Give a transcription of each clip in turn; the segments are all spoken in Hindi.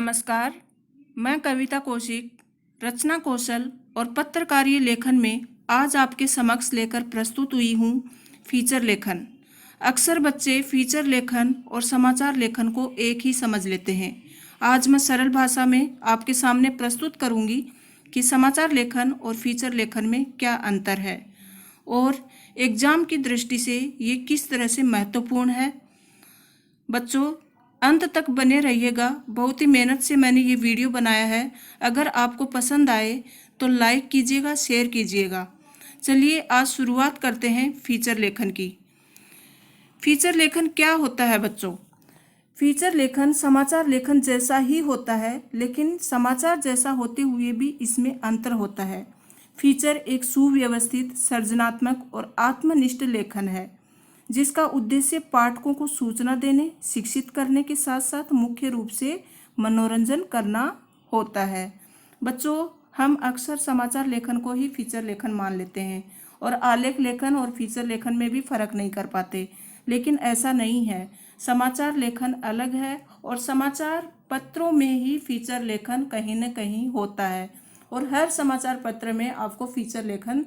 नमस्कार। मैं कविता कौशिक रचना कौशल और पत्रकारीय लेखन में आज आपके समक्ष लेकर प्रस्तुत हुई हूँ फीचर लेखन। अक्सर बच्चे फीचर लेखन और समाचार लेखन को एक ही समझ लेते हैं। आज मैं सरल भाषा में आपके सामने प्रस्तुत करूँगी कि समाचार लेखन और फीचर लेखन में क्या अंतर है और एग्जाम की दृष्टि से ये किस तरह से महत्वपूर्ण है। बच्चों, अंत तक बने रहिएगा। बहुत ही मेहनत से मैंने ये वीडियो बनाया है। अगर आपको पसंद आए तो लाइक कीजिएगा, शेयर कीजिएगा। चलिए आज शुरुआत करते हैं फीचर लेखन की। फीचर लेखन क्या होता है बच्चों? फीचर लेखन समाचार लेखन जैसा ही होता है, लेकिन समाचार जैसा होते हुए भी इसमें अंतर होता है। फीचर एक सुव्यवस्थित, सृजनात्मक और आत्मनिष्ठ लेखन है जिसका उद्देश्य पाठकों को सूचना देने, शिक्षित करने के साथ साथ मुख्य रूप से मनोरंजन करना होता है। बच्चों, हम अक्सर समाचार लेखन को ही फीचर लेखन मान लेते हैं और आलेख लेखन और फीचर लेखन में भी फर्क नहीं कर पाते, लेकिन ऐसा नहीं है। समाचार लेखन अलग है और समाचार पत्रों में ही फीचर लेखन कहीं न कहीं होता है और हर समाचार पत्र में आपको फीचर लेखन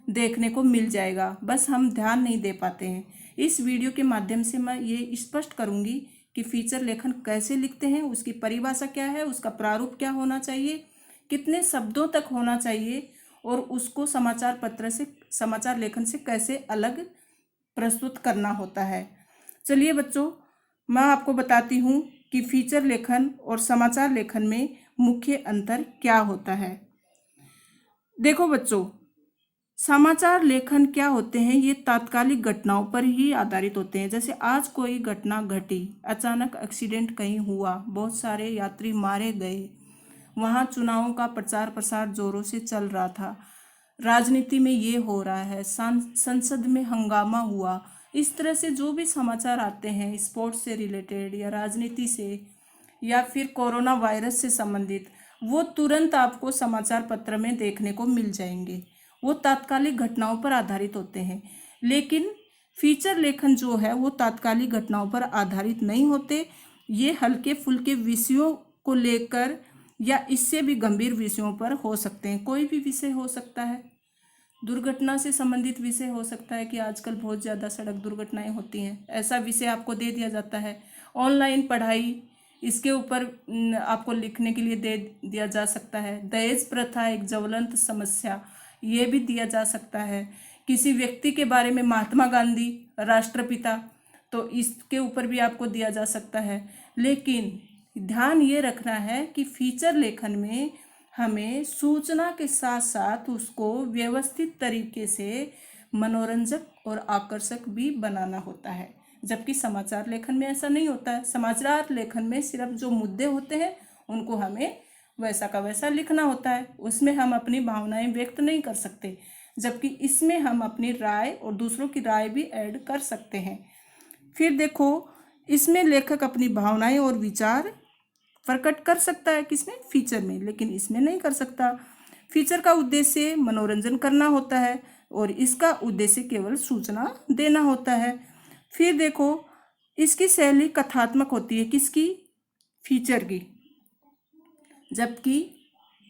देखने को मिल जाएगा, बस हम ध्यान नहीं दे पाते हैं। इस वीडियो के माध्यम से मैं ये स्पष्ट करूंगी कि फीचर लेखन कैसे लिखते हैं, उसकी परिभाषा क्या है, उसका प्रारूप क्या होना चाहिए, कितने शब्दों तक होना चाहिए और उसको समाचार पत्र से, समाचार लेखन से कैसे अलग प्रस्तुत करना होता है। चलिए बच्चों, मैं आपको बताती हूँ कि फीचर लेखन और समाचार लेखन में मुख्य अंतर क्या होता है। देखो बच्चों, समाचार लेखन क्या होते हैं, ये तात्कालिक घटनाओं पर ही आधारित होते हैं। जैसे आज कोई घटना घटी, अचानक एक्सीडेंट कहीं हुआ, बहुत सारे यात्री मारे गए, वहाँ चुनावों का प्रचार प्रसार जोरों से चल रहा था, राजनीति में ये हो रहा है, संसद में हंगामा हुआ, इस तरह से जो भी समाचार आते हैं स्पोर्ट्स से रिलेटेड या राजनीति से या फिर कोरोना वायरस से संबंधित, वो तुरंत आपको समाचार पत्र में देखने को मिल जाएंगे। वो तात्कालिक घटनाओं पर आधारित होते हैं। लेकिन फीचर लेखन जो है वो तात्कालिक घटनाओं पर आधारित नहीं होते। ये हल्के फुल्के विषयों को लेकर या इससे भी गंभीर विषयों पर हो सकते हैं। कोई भी विषय हो सकता है, दुर्घटना से संबंधित विषय हो सकता है कि आजकल बहुत ज़्यादा सड़क दुर्घटनाएं होती हैं, ऐसा विषय आपको दे दिया जाता है। ऑनलाइन पढ़ाई, इसके ऊपर आपको लिखने के लिए दे दिया जा सकता है। दहेज प्रथा एक ज्वलंत समस्या, ये भी दिया जा सकता है। किसी व्यक्ति के बारे में, महात्मा गांधी राष्ट्रपिता, तो इसके ऊपर भी आपको दिया जा सकता है। लेकिन ध्यान ये रखना है कि फीचर लेखन में हमें सूचना के साथ साथ उसको व्यवस्थित तरीके से मनोरंजक और आकर्षक भी बनाना होता है, जबकि समाचार लेखन में ऐसा नहीं होता है। समाचार लेखन में सिर्फ जो मुद्दे होते हैं उनको हमें वैसा का वैसा लिखना होता है, उसमें हम अपनी भावनाएं व्यक्त नहीं कर सकते, जबकि इसमें हम अपनी राय और दूसरों की राय भी ऐड कर सकते हैं। फिर देखो, इसमें लेखक अपनी भावनाएं और विचार प्रकट कर सकता है, किसमें? फीचर में, लेकिन इसमें नहीं कर सकता। फीचर का उद्देश्य मनोरंजन करना होता है और इसका उद्देश्य केवल सूचना देना होता है। फिर देखो, इसकी शैली कथात्मक होती है, किसकी? फीचर की, जबकि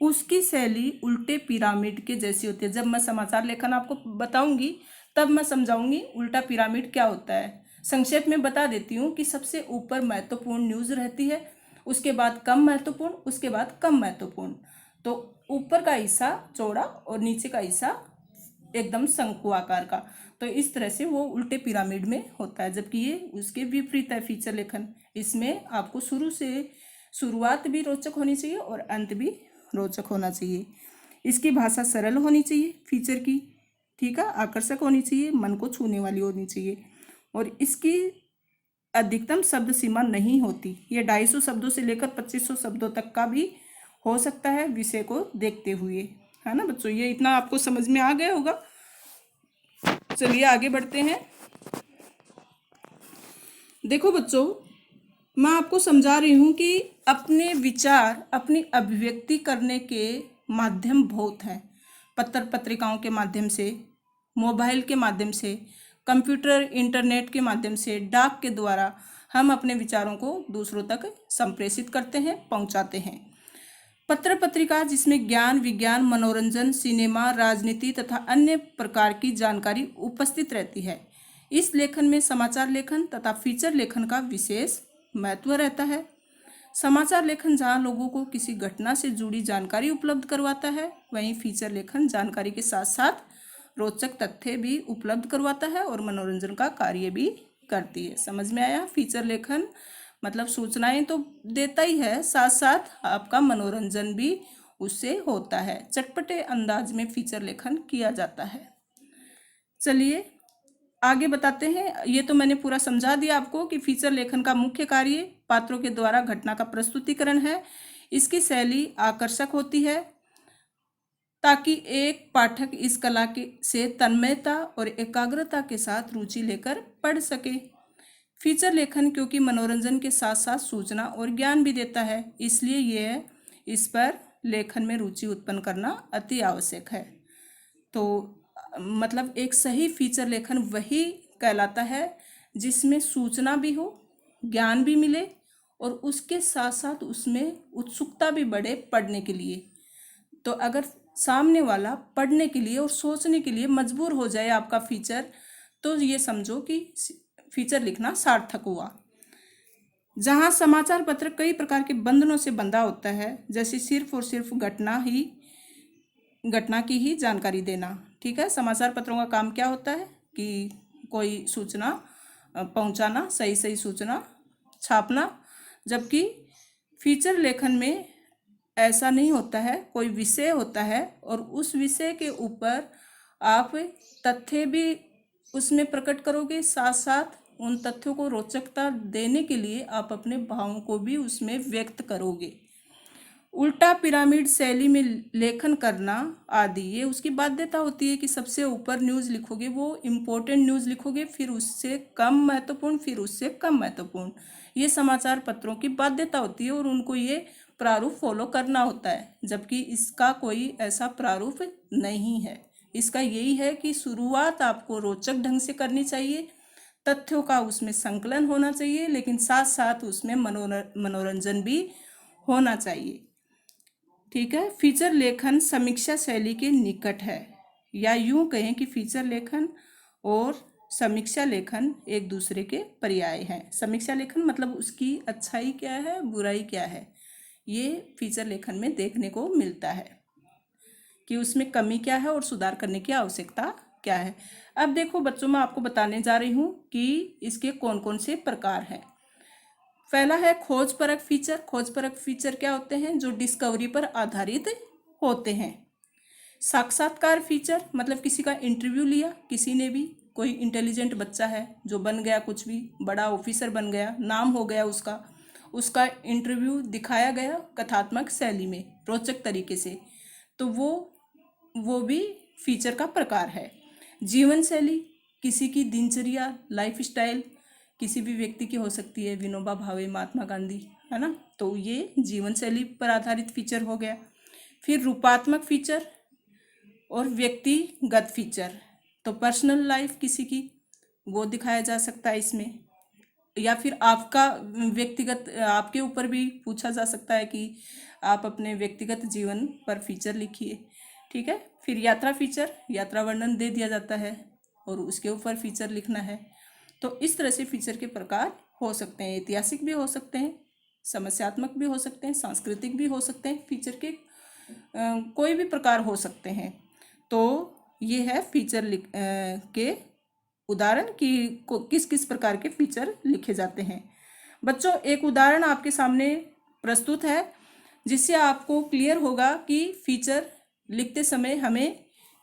उसकी शैली उल्टे पिरामिड के जैसी होती है। जब मैं समाचार लेखन आपको बताऊंगी तब मैं समझाऊंगी उल्टा पिरामिड क्या होता है। संक्षेप में बता देती हूँ कि सबसे ऊपर महत्वपूर्ण न्यूज़ रहती है, उसके बाद कम महत्वपूर्ण, उसके बाद कम महत्वपूर्ण। तो ऊपर का हिस्सा चौड़ा और नीचे का हिस्सा एकदम शंकु आकार का, तो इस तरह से वो उल्टे पिरामिड में होता है। जबकि ये उसके विपरीत है फीचर लेखन। इसमें आपको शुरुआत भी रोचक होनी चाहिए और अंत भी रोचक होना चाहिए। इसकी भाषा सरल होनी चाहिए फीचर की, ठीक है, आकर्षक होनी चाहिए, मन को छूने वाली होनी चाहिए और इसकी अधिकतम शब्द सीमा नहीं होती। ये 250 शब्दों से लेकर 2500 शब्दों तक का भी हो सकता है विषय को देखते हुए, है ना बच्चों? ये इतना आपको समझ में आ गया होगा। चलिए आगे बढ़ते हैं। देखो बच्चों, मैं आपको समझा रही हूँ कि अपने विचार, अपनी अभिव्यक्ति करने के माध्यम बहुत हैं। पत्र पत्रिकाओं के माध्यम से, मोबाइल के माध्यम से, कंप्यूटर, इंटरनेट के माध्यम से, डाक के द्वारा हम अपने विचारों को दूसरों तक संप्रेषित करते हैं, पहुंचाते हैं। पत्र पत्रिका जिसमें ज्ञान, विज्ञान, मनोरंजन, सिनेमा, राजनीति तथा अन्य प्रकार की जानकारी उपस्थित रहती है। इस लेखन में समाचार लेखन तथा फीचर लेखन का विशेष महत्व रहता है। समाचार लेखन जहां लोगों को किसी घटना से जुड़ी जानकारी उपलब्ध करवाता है, वहीं फीचर लेखन जानकारी के साथ साथ रोचक तथ्य भी उपलब्ध करवाता है और मनोरंजन का कार्य भी करती है। समझ में आया? फीचर लेखन मतलब सूचनाएं तो देता ही है, साथ साथ आपका मनोरंजन भी उससे होता है। चटपटे अंदाज में फीचर लेखन किया जाता है। चलिए आगे बताते हैं। ये तो मैंने पूरा समझा दिया आपको कि फीचर लेखन का मुख्य कार्य पात्रों के द्वारा घटना का प्रस्तुतिकरण है। इसकी शैली आकर्षक होती है ताकि एक पाठक इस कला के से तन्मयता और एकाग्रता के साथ रुचि लेकर पढ़ सके। फीचर लेखन क्योंकि मनोरंजन के साथ साथ सूचना और ज्ञान भी देता है, इसलिए यह इस पर लेखन में रुचि उत्पन्न करना अति आवश्यक है। तो मतलब एक सही फीचर लेखन वही कहलाता है जिसमें सूचना भी हो, ज्ञान भी मिले और उसके साथ साथ उसमें उत्सुकता भी बढ़े पढ़ने के लिए। तो अगर सामने वाला पढ़ने के लिए और सोचने के लिए मजबूर हो जाए आपका फीचर, तो ये समझो कि फीचर लिखना सार्थक हुआ। जहां समाचार पत्र कई प्रकार के बंधनों से बंधा होता है, जैसे सिर्फ और सिर्फ घटना की ही जानकारी देना। ठीक है, समाचार पत्रों का काम क्या होता है कि कोई सूचना पहुंचाना, सही सही सूचना छापना, जबकि फीचर लेखन में ऐसा नहीं होता है। कोई विषय होता है और उस विषय के ऊपर आप तथ्य भी उसमें प्रकट करोगे, साथ साथ उन तथ्यों को रोचकता देने के लिए आप अपने भावों को भी उसमें व्यक्त करोगे। उल्टा पिरामिड शैली में लेखन करना आदि, ये उसकी बाध्यता होती है कि सबसे ऊपर न्यूज़ लिखोगे, वो इम्पोर्टेंट न्यूज़ लिखोगे, फिर उससे कम महत्वपूर्ण, फिर उससे कम महत्वपूर्ण। ये समाचार पत्रों की बाध्यता होती है और उनको ये प्रारूप फॉलो करना होता है, जबकि इसका कोई ऐसा प्रारूप नहीं है। इसका यही है कि शुरुआत आपको रोचक ढंग से करनी चाहिए, तथ्यों का उसमें संकलन होना चाहिए, लेकिन साथ साथ उसमें मनोरंजन भी होना चाहिए। ठीक है, फीचर लेखन समीक्षा शैली के निकट है, या यूं कहें कि फीचर लेखन और समीक्षा लेखन एक दूसरे के पर्याय हैं। समीक्षा लेखन मतलब उसकी अच्छाई क्या है, बुराई क्या है, ये फीचर लेखन में देखने को मिलता है कि उसमें कमी क्या है और सुधार करने की आवश्यकता क्या है। अब देखो बच्चों, मैं आपको बताने जा रही हूँ कि इसके कौन कौन से प्रकार हैं। पहला है खोज परक फीचर। खोज परक फीचर क्या होते हैं? जो डिस्कवरी पर आधारित होते हैं। साक्षात्कार फीचर मतलब किसी का इंटरव्यू लिया, किसी ने भी, कोई इंटेलिजेंट बच्चा है जो बन गया, कुछ भी बड़ा ऑफिसर बन गया, नाम हो गया उसका इंटरव्यू दिखाया गया कथात्मक शैली में, रोचक तरीके से, तो वो भी फीचर का प्रकार है। जीवन शैली, किसी की दिनचर्या, लाइफ स्टाइल किसी भी व्यक्ति की हो सकती है, विनोबा भावे, महात्मा गांधी, है ना, तो ये जीवन शैली पर आधारित फीचर हो गया। फिर रूपात्मक फीचर और व्यक्तिगत फीचर, तो पर्सनल लाइफ किसी की, वो दिखाया जा सकता है इसमें, या फिर आपका व्यक्तिगत, आपके ऊपर भी पूछा जा सकता है कि आप अपने व्यक्तिगत जीवन पर फीचर लिखिए। ठीक है, फिर यात्रा फीचर, यात्रा वर्णन दे दिया जाता है और उसके ऊपर फीचर लिखना है। तो इस तरह से फीचर के प्रकार हो सकते हैं, ऐतिहासिक भी हो सकते हैं, समस्यात्मक भी हो सकते हैं, सांस्कृतिक भी हो सकते हैं, फीचर के कोई भी प्रकार हो सकते हैं। तो ये है फीचर के उदाहरण कि किस किस प्रकार के फीचर लिखे जाते हैं। बच्चों, एक उदाहरण आपके सामने प्रस्तुत है जिससे आपको क्लियर होगा कि फीचर लिखते समय हमें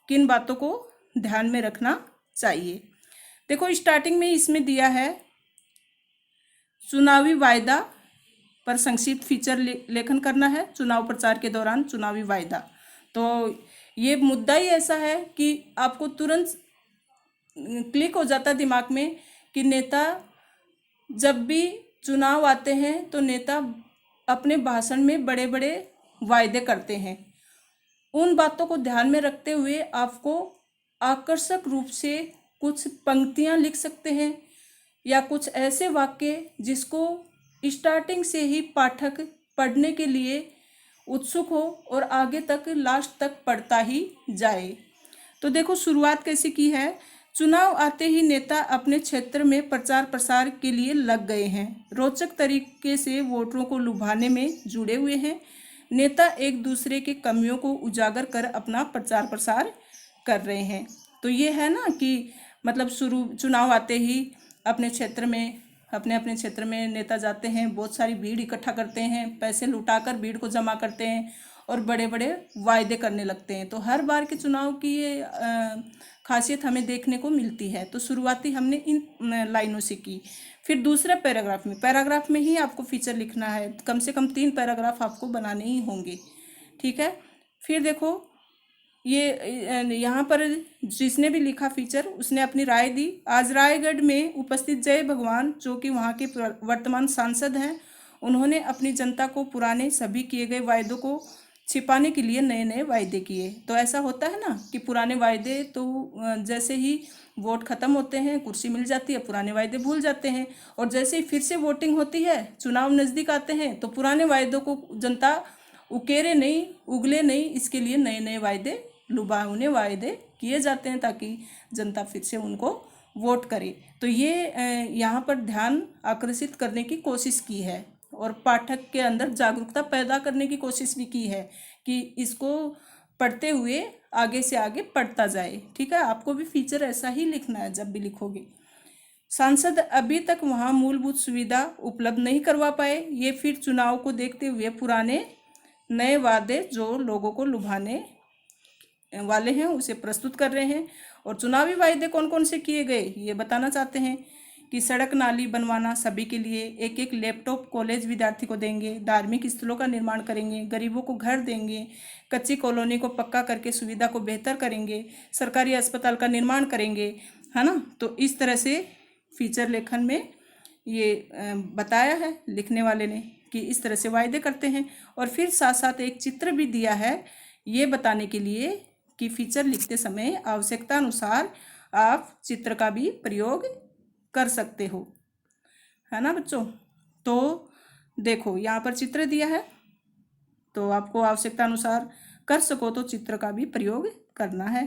किन बातों को ध्यान में रखना चाहिए। देखो, स्टार्टिंग में इसमें दिया है चुनावी वायदा पर संक्षिप्त फीचर लेखन करना है। चुनाव प्रचार के दौरान चुनावी वायदा, तो ये मुद्दा ही ऐसा है कि आपको तुरंत क्लिक हो जाता दिमाग में कि नेता जब भी चुनाव आते हैं तो नेता अपने भाषण में बड़े बड़े वायदे करते हैं। उन बातों को ध्यान में रखते हुए आपको आकर्षक रूप से कुछ पंक्तियां लिख सकते हैं या कुछ ऐसे वाक्य जिसको स्टार्टिंग से ही पाठक पढ़ने के लिए उत्सुक हो और आगे तक लास्ट तक पढ़ता ही जाए। तो देखो शुरुआत कैसे की है। चुनाव आते ही नेता अपने क्षेत्र में प्रचार प्रसार के लिए लग गए हैं, रोचक तरीके से वोटरों को लुभाने में जुड़े हुए हैं। नेता एक दूसरे के कमियों को उजागर कर अपना प्रचार प्रसार कर रहे हैं। तो ये है ना कि मतलब चुनाव आते ही अपने अपने क्षेत्र में नेता जाते हैं, बहुत सारी भीड़ इकट्ठा करते हैं, पैसे लुटाकर भीड़ को जमा करते हैं और बड़े बड़े वायदे करने लगते हैं। तो हर बार के चुनाव की ये खासियत हमें देखने को मिलती है। तो शुरुआती हमने इन लाइनों से की। फिर दूसरे पैराग्राफ में ही आपको फीचर लिखना है, कम से कम 3 पैराग्राफ आपको बनाने ही होंगे, ठीक है। फिर देखो ये यहाँ पर जिसने भी लिखा फीचर उसने अपनी राय दी। आज रायगढ़ में उपस्थित जय भगवान, जो कि वहाँ के वर्तमान सांसद हैं, उन्होंने अपनी जनता को पुराने सभी किए गए वायदों को छिपाने के लिए नए नए वायदे किए। तो ऐसा होता है ना कि पुराने वायदे तो जैसे ही वोट खत्म होते हैं, कुर्सी मिल जाती है, पुराने वायदे भूल जाते हैं, और जैसे ही फिर से वोटिंग होती है, चुनाव नज़दीक आते हैं, तो पुराने वायदों को जनता उकेरे नहीं, उगले नहीं, इसके लिए नए नए वायदे, लुभावने वायदे किए जाते हैं ताकि जनता फिर से उनको वोट करे। तो ये यहाँ पर ध्यान आकर्षित करने की कोशिश की है और पाठक के अंदर जागरूकता पैदा करने की कोशिश भी की है कि इसको पढ़ते हुए आगे से आगे पढ़ता जाए, ठीक है। आपको भी फीचर ऐसा ही लिखना है जब भी लिखोगे। सांसद अभी तक वहाँ मूलभूत सुविधा उपलब्ध नहीं करवा पाए, ये फिर चुनाव को देखते हुए पुराने नए वादे जो लोगों को लुभाने वाले हैं उसे प्रस्तुत कर रहे हैं। और चुनावी वायदे कौन कौन से किए गए ये बताना चाहते हैं कि सड़क नाली बनवाना सभी के लिए, एक एक लैपटॉप कॉलेज विद्यार्थी को देंगे, धार्मिक स्थलों का निर्माण करेंगे, गरीबों को घर देंगे, कच्ची कॉलोनी को पक्का करके सुविधा को बेहतर करेंगे, सरकारी अस्पताल का निर्माण करेंगे, है ना। तो इस तरह से फीचर लेखन में ये बताया है लिखने वाले ने कि इस तरह से वायदे करते हैं। और फिर साथ साथ एक चित्र भी दिया है ये बताने के लिए कि फीचर लिखते समय आवश्यकता अनुसार आप चित्र का भी प्रयोग कर सकते हो, है ना बच्चों। तो देखो यहाँ पर चित्र दिया है, तो आपको आवश्यकता अनुसार कर सको तो चित्र का भी प्रयोग करना है।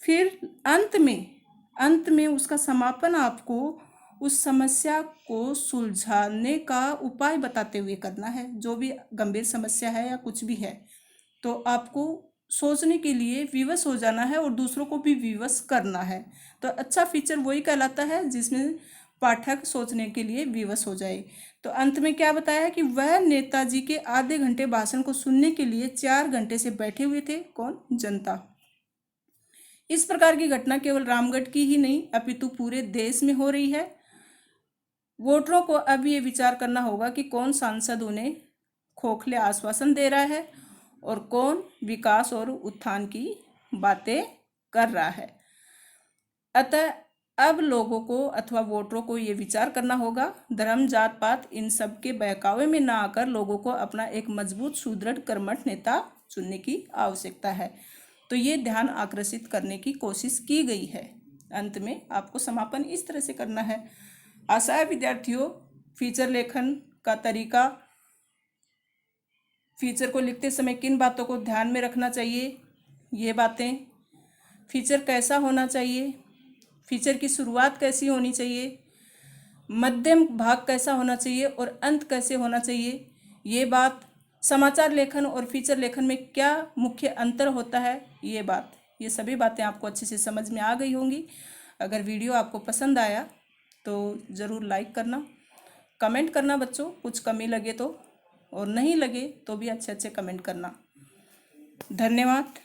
फिर अंत में उसका समापन आपको उस समस्या को सुलझाने का उपाय बताते हुए करना है। जो भी गंभीर समस्या है या कुछ भी है तो आपको सोचने के लिए विवश हो जाना है और दूसरों को भी विवश करना है। तो अच्छा फीचर वही कहलाता है जिसमें पाठक सोचने के लिए विवश हो जाए। तो अंत में क्या बताया कि वह नेताजी के आधे घंटे भाषण को सुनने के लिए 4 घंटे से बैठे हुए थे। कौन? जनता। इस प्रकार की घटना केवल रामगढ़ की ही नहीं अपितु पूरे देश में हो रही है। वोटरों को अब ये विचार करना होगा कि कौन सांसद उन्हें खोखले आश्वासन दे रहा है और कौन विकास और उत्थान की बातें कर रहा है। अतः अब लोगों को अथवा वोटरों को ये विचार करना होगा, धर्म जात पात इन सब के बहकावे में ना आकर लोगों को अपना एक मजबूत सुदृढ़ कर्मठ नेता चुनने की आवश्यकता है। तो ये ध्यान आकर्षित करने की कोशिश की गई है। अंत में आपको समापन इस तरह से करना है। आशा है विद्यार्थियों फीचर लेखन का तरीका, फीचर को लिखते समय किन बातों को ध्यान में रखना चाहिए, ये बातें, फीचर कैसा होना चाहिए, फीचर की शुरुआत कैसी होनी चाहिए, मध्यम भाग कैसा होना चाहिए और अंत कैसे होना चाहिए, ये बात, समाचार लेखन और फीचर लेखन में क्या मुख्य अंतर होता है, ये बात, ये सभी बातें आपको अच्छे से समझ में आ गई होंगी। अगर वीडियो आपको पसंद आया तो ज़रूर लाइक करना, कमेंट करना बच्चों, कुछ कमी लगे तो, और नहीं लगे तो भी अच्छे अच्छे कमेंट करना। धन्यवाद।